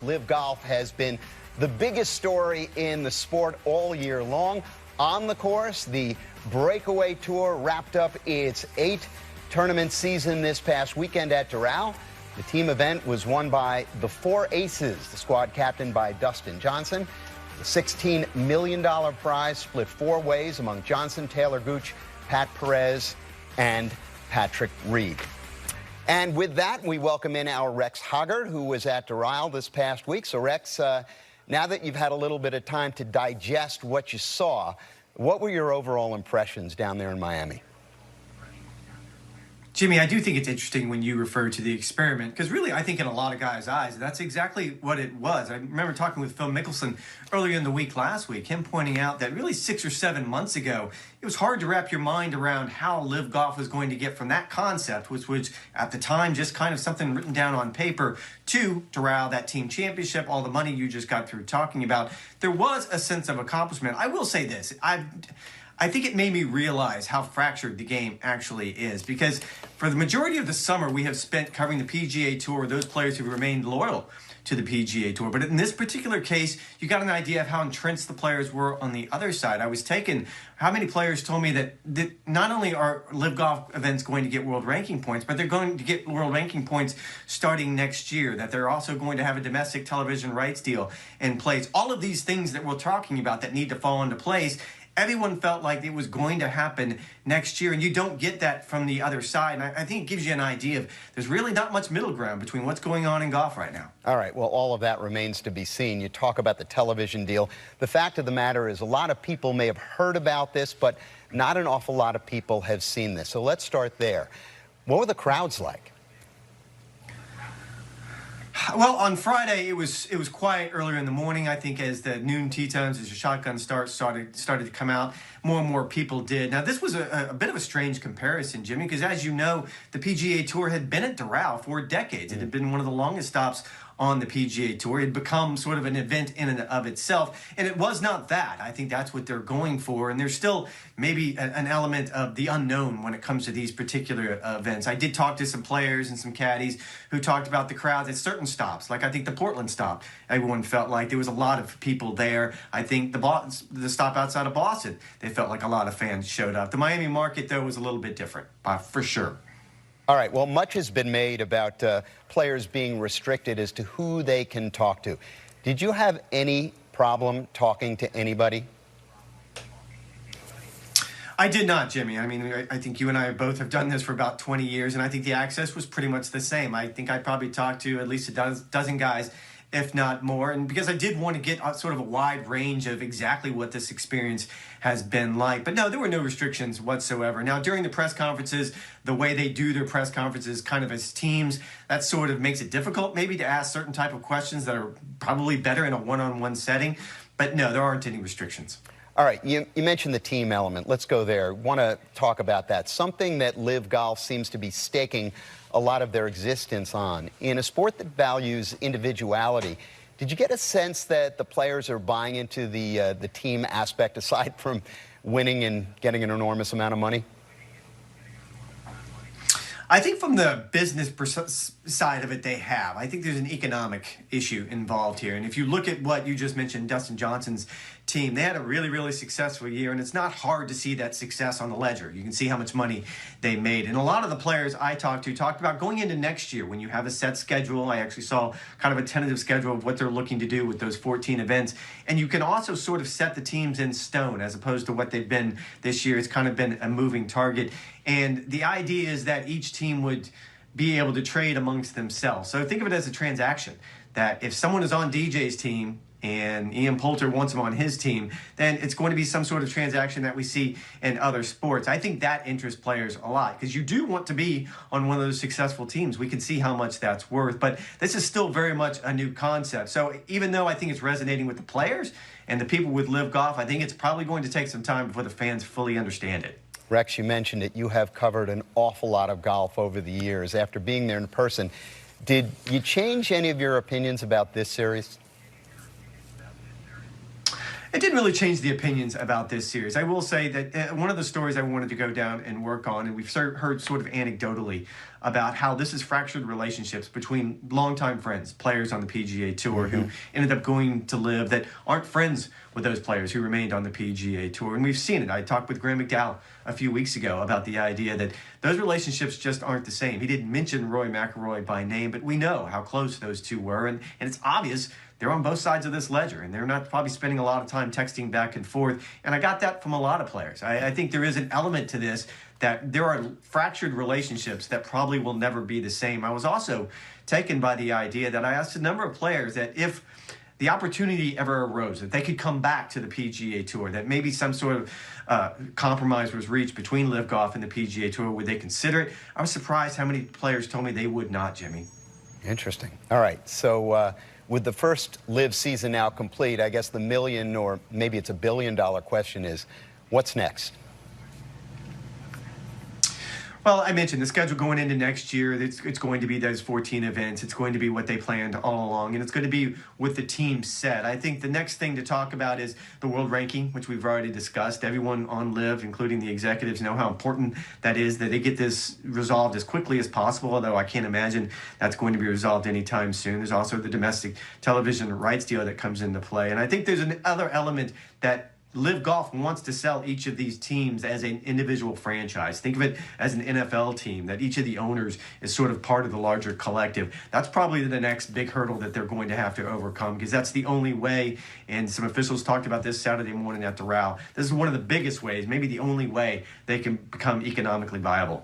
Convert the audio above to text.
LIV Golf has been the biggest story in the sport all year long. On the course, the Breakaway Tour wrapped up its 8th tournament season this past weekend at Doral. The team event was won by the 4 aces, the squad captained by Dustin Johnson. The $16 million prize split 4 ways among Johnson, Taylor Gooch, Pat Perez, and Patrick Reed. And with that, we welcome in our Rex Hoggard, who was at Doral this past week. So, Rex, now that you've had a little bit of time to digest what you saw, what were your overall impressions down there in Miami? Jimmy, I do think it's interesting when you refer to the experiment, because really I think in a lot of guys' eyes, that's exactly what it was. I remember talking with Phil Mickelson earlier in the week last week, him pointing out that really 6 or 7 months ago, it was hard to wrap your mind around how LIV Golf was going to get from that concept, which was at the time just kind of something written down on paper, to Doral, that team championship, all the money you just got through talking about. There was a sense of accomplishment. I will say this. I think it made me realize how fractured the game actually is, because for the majority of the summer we have spent covering the PGA Tour, those players who remained loyal to the PGA Tour. But in this particular case, you got an idea of how entrenched the players were on the other side. I was taken, how many players told me that not only are LIV Golf events going to get world ranking points, but they're going to get world ranking points starting next year, that they're also going to have a domestic television rights deal in place. All of these things that we're talking about that need to fall into place, everyone felt like it was going to happen next year, and you don't get that from the other side. And I think it gives you an idea of there's really not much middle ground between what's going on in golf right now. All right, well, all of that remains to be seen. You talk about the television deal. The fact of the matter is a lot of people may have heard about this, but not an awful lot of people have seen this. So let's start there. What were the crowds like? Well, on Friday, it was quiet earlier in the morning. I think as the noon tee times, as the shotgun start started to come out, more and more people did. Now, this was a bit of a strange comparison, Jimmy, because as you know, the PGA Tour had been at Doral for decades. It had been one of the longest stops on the PGA Tour. It had become sort of an event in and of itself, and it was not that. I think that's what they're going for, and there's still maybe an element of the unknown when it comes to these particular events. I did talk to some players and some caddies who talked about the crowds at certain stops, like I think the Portland stop. Everyone felt like there was a lot of people there. I think the stop outside of Boston, they felt like a lot of fans showed up. The Miami market, though, was a little bit different, for sure. All right, well, much has been made about players being restricted as to who they can talk to. Did you have any problem talking to anybody? I did not, Jimmy. I mean, I think you and I both have done this for about 20 years, and I think the access was pretty much the same. I think I probably talked to at least a dozen guys, if not more, and because I did want to get sort of a wide range of exactly what this experience has been like. But no, there were no restrictions whatsoever. Now, during the press conferences, the way they do their press conferences kind of as teams, that sort of makes it difficult maybe to ask certain type of questions that are probably better in a one-on-one setting. But no, there aren't any restrictions. All right, you mentioned the team element. Let's go there. Want to talk about that. Something that LIV Golf seems to be staking a lot of their existence on. In a sport that values individuality, did you get a sense that the players are buying into the team aspect aside from winning and getting an enormous amount of money? I think from the business side of it, they have. I think there's an economic issue involved here. And if you look at what you just mentioned, Dustin Johnson's team, they had a really, really successful year. And it's not hard to see that success on the ledger. You can see how much money they made. And a lot of the players I talked about going into next year when you have a set schedule. I actually saw kind of a tentative schedule of what they're looking to do with those 14 events. And you can also sort of set the teams in stone as opposed to what they've been this year. It's kind of been a moving target. And the idea is that each team would be able to trade amongst themselves. So think of it as a transaction, that if someone is on DJ's team and Ian Poulter wants him on his team, then it's going to be some sort of transaction that we see in other sports. I think that interests players a lot because you do want to be on one of those successful teams. We can see how much that's worth, but this is still very much a new concept. So even though I think it's resonating with the players and the people with LIV Golf, I think it's probably going to take some time before the fans fully understand it. Rex, you mentioned it. You have covered an awful lot of golf over the years. After being there in person, did you change any of your opinions about this series? It didn't really change the opinions about this series. I will say that one of the stories I wanted to go down and work on, and we've heard sort of anecdotally about how this is fractured relationships between longtime friends, players on the PGA Tour who ended up going to LIV that aren't friends with those players who remained on the PGA Tour. And we've seen it. I talked with Graham McDowell a few weeks ago about the idea that those relationships just aren't the same. He didn't mention Rory McIlroy by name, but we know how close those two were. And it's obvious they're on both sides of this ledger, and they're not probably spending a lot of time texting back and forth. And I got that from a lot of players. I think there is an element to this that there are fractured relationships that probably will never be the same. I was also taken by the idea that I asked a number of players that if the opportunity ever arose, that they could come back to the PGA Tour, that maybe some sort of compromise was reached between LIV Golf and the PGA Tour, would they consider it? I was surprised how many players told me they would not, Jimmy. Interesting. All right, so with the first LIV season now complete, I guess the million or maybe it's $1 billion question is, what's next? Well, I mentioned the schedule going into next year, it's going to be those 14 events. It's going to be what they planned all along, and it's going to be with the team set. I think the next thing to talk about is the world ranking, which we've already discussed. Everyone on LIV, including the executives, know how important that is, that they get this resolved as quickly as possible, although I can't imagine that's going to be resolved anytime soon. There's also the domestic television rights deal that comes into play. And I think there's another element that LIV Golf wants to sell each of these teams as an individual franchise. Think of it as an NFL team, that each of the owners is sort of part of the larger collective. That's probably the next big hurdle that they're going to have to overcome, because that's the only way, and some officials talked about this Saturday morning at Doral, this is one of the biggest ways, maybe the only way, they can become economically viable.